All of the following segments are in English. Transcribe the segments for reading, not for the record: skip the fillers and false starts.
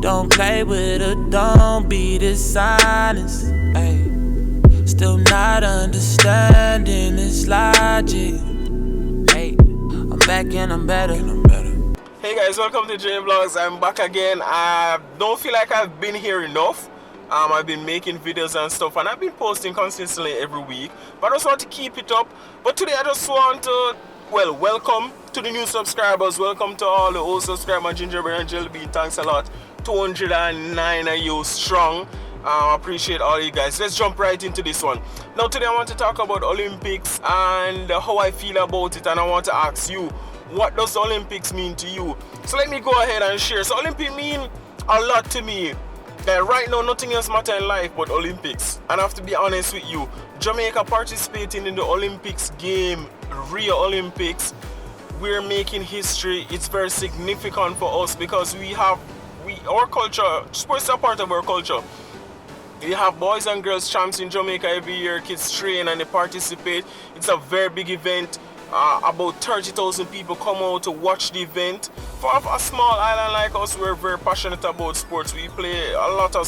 Don't play with her, don't be dishonest. Ay. Still not understanding this logic. Hey, I'm back and I'm better. Hey guys, welcome to JVLOGS. I'm back again. I don't feel like I've been here enough. I've been making videos and stuff, and I've been posting consistently every week, but I just want to keep it up. But today I just want to, well, welcome to the new subscribers. Welcome to all the old subscribers, Gingerbread and Jelly Bean. Thanks a lot. 209 of you strong. Appreciate all you guys. Let's jump right into this one. Now today I want to talk about Olympics and how I feel about it, and I want to ask you, what does the Olympics mean to you? So let me go ahead and share. So Olympics mean a lot to me. Right now nothing else matters in life but Olympics, and I have to be honest with you, Jamaica participating in the Olympics game, Rio Olympics, we're making history. It's very significant for us because our culture, sports are part of our culture. We have boys and girls champs in Jamaica every year. Kids train and they participate. It's a very big event. About 30,000 people come out to watch the event. For a small island like us, we're very passionate about sports. We play a lot of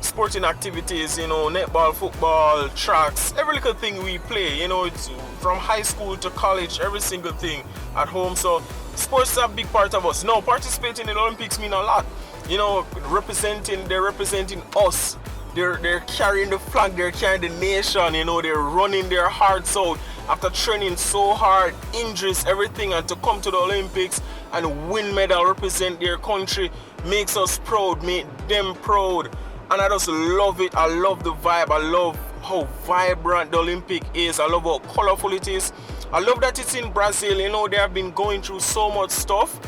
sporting activities, you know, netball, football, tracks, every little thing we play, you know, it's from high school to college, every single thing at home. So sports is a big part of us. Now, participating in the Olympics mean a lot. You know, they're representing us. They're carrying the flag, they're carrying the nation, you know, they're running their hearts out after training so hard, injuries, everything, and to come to the Olympics and win medal, represent their country, makes us proud, make them proud. And I just love it. I love the vibe. I love how vibrant the Olympic is. I love how colorful it is. I love that it's in Brazil. You know, they have been going through so much stuff,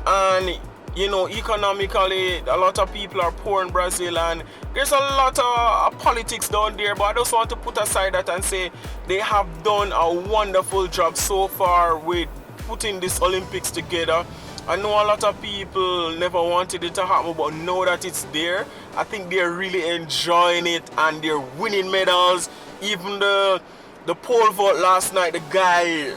and you know, economically, a lot of people are poor in Brazil, and there's a lot of politics down there. But I just want to put aside that and say they have done a wonderful job so far with putting this Olympics together. I know a lot of people never wanted it to happen, but now that it's there, I think they're really enjoying it and they're winning medals. Even the pole vault last night, the guy,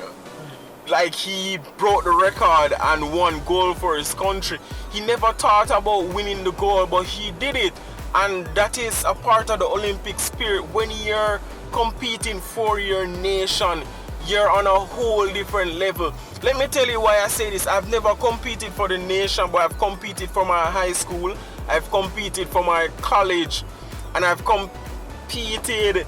like, he broke the record and won gold for his country. He never thought about winning the gold, but he did it. And that is a part of the Olympic spirit. When you're competing for your nation, you're on a whole different level. Let me tell you why I say this. I've never competed for the nation, but I've competed for my high school, I've competed for my college, and I've competed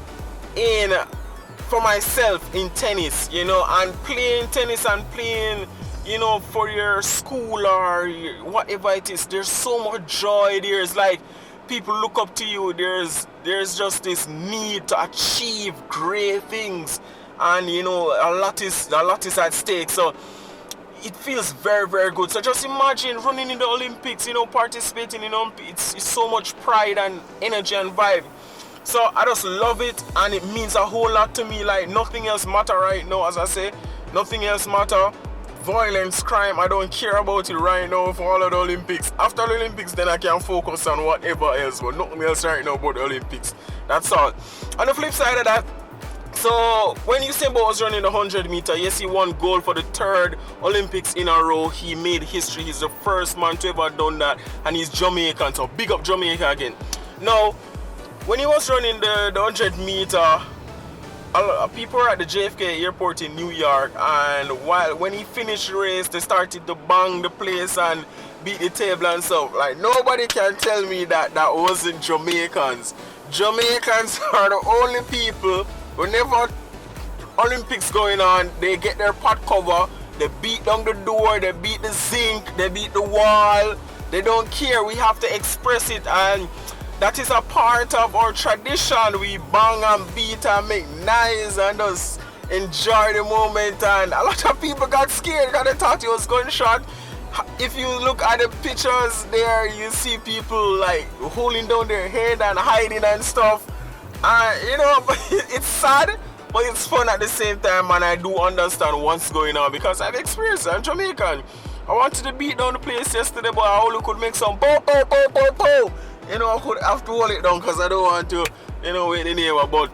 for myself in tennis, you know, and playing tennis and playing, you know, for your school or whatever it is. There's so much joy. There's like, people look up to you. There's just this need to achieve great things, and you know, a lot is at stake. So it feels very, very good. So just imagine running in the Olympics, you know, participating in Olympics. It's so much pride and energy and vibe. So I just love it, and it means a whole lot to me. Like, nothing else matter right now. As I say, nothing else matter. Violence, crime, I don't care about it right now for all of the Olympics. After the Olympics, then I can focus on whatever else, but nothing else right now but the Olympics. That's all. On the flip side of that, so when Usain Bolt was running the 100 meter, yes, he won gold for the 3rd Olympics in a row. He made history. He's the first man to ever done that, and he's Jamaican, so big up Jamaica again. Now, when he was running the 100 meter, people were at the JFK airport in New York, and when he finished the race, they started to bang the place and beat the table and stuff. Like, nobody can tell me that wasn't Jamaicans. Jamaicans are the only people, whenever Olympics going on, they get their pot cover, they beat down the door, they beat the zinc, they beat the wall. They don't care. We have to express it, and that is a part of our tradition. We bang and beat and make noise and just enjoy the moment. And a lot of people got scared because they thought it was gunshot. If you look at the pictures there, you see people like holding down their head and hiding and stuff. You know, it's sad, but it's fun at the same time. And I do understand what's going on because I've experienced it. I'm Jamaican. I wanted to beat down the place yesterday, but I only could make some po po po po po. You know, I could have to hold it down because I don't want to, you know, wait the neighbor. But,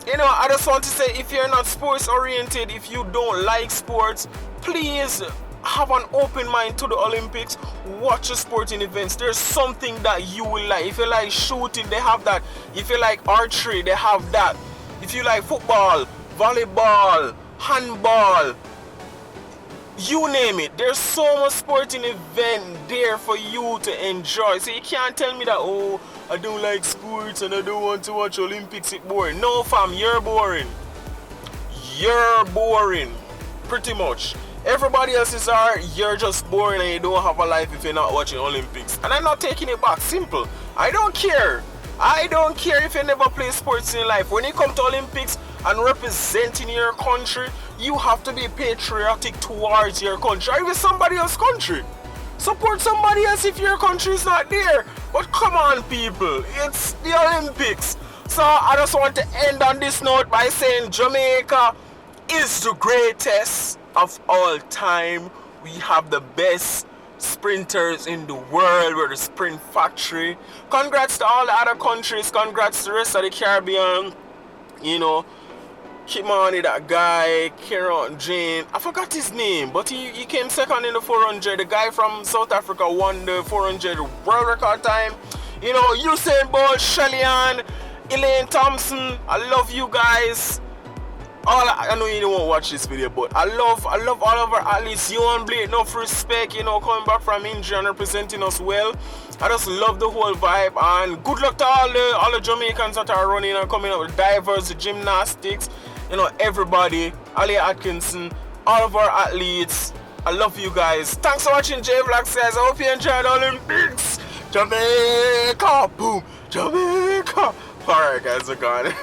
you know, I just want to say, if you're not sports oriented, if you don't like sports, please have an open mind to the Olympics. Watch the sporting events. There's something that you will like. If you like shooting, they have that. If you like archery, they have that. If you like football, volleyball, handball, you name it, there's so much sporting event there for you to enjoy. So you can't tell me that, oh, I don't like sports and I don't want to watch Olympics, it's boring. No fam, you're boring. You're boring. Pretty much. Everybody else is alright, you're just boring and you don't have a life if you're not watching Olympics. And I'm not taking it back, simple. I don't care. I don't care if you never play sports in your life. When you come to Olympics and representing your country, you have to be patriotic towards your country or even somebody else's country. Support somebody else if your country is not there. But come on people, it's the Olympics. So I just want to end on this note by saying Jamaica is the greatest of all time. We have the best sprinters in the world. We're the sprint factory. Congrats to all the other countries. Congrats to the rest of the Caribbean. You know, Kimani, that guy, Kieran Jane, I forgot his name, but he came second in the 400. The guy from South Africa won the 400 world record time. You know, Usain Bolt, Shelly-Ann, Elaine Thompson, I love you guys. I know you don't want to watch this video, but I love all of our athletes. You and Blake, enough respect, you know, coming back from injury and representing us well. I just love the whole vibe, and good luck to all the Jamaicans that are running and coming up with divers, the gymnastics, you know, everybody, Ali Atkinson, all of our athletes. I love you guys. Thanks for watching JVLOGS, guys. I hope you enjoyed the Olympics. Jamaica, boom, Jamaica. Alright guys, we're gone.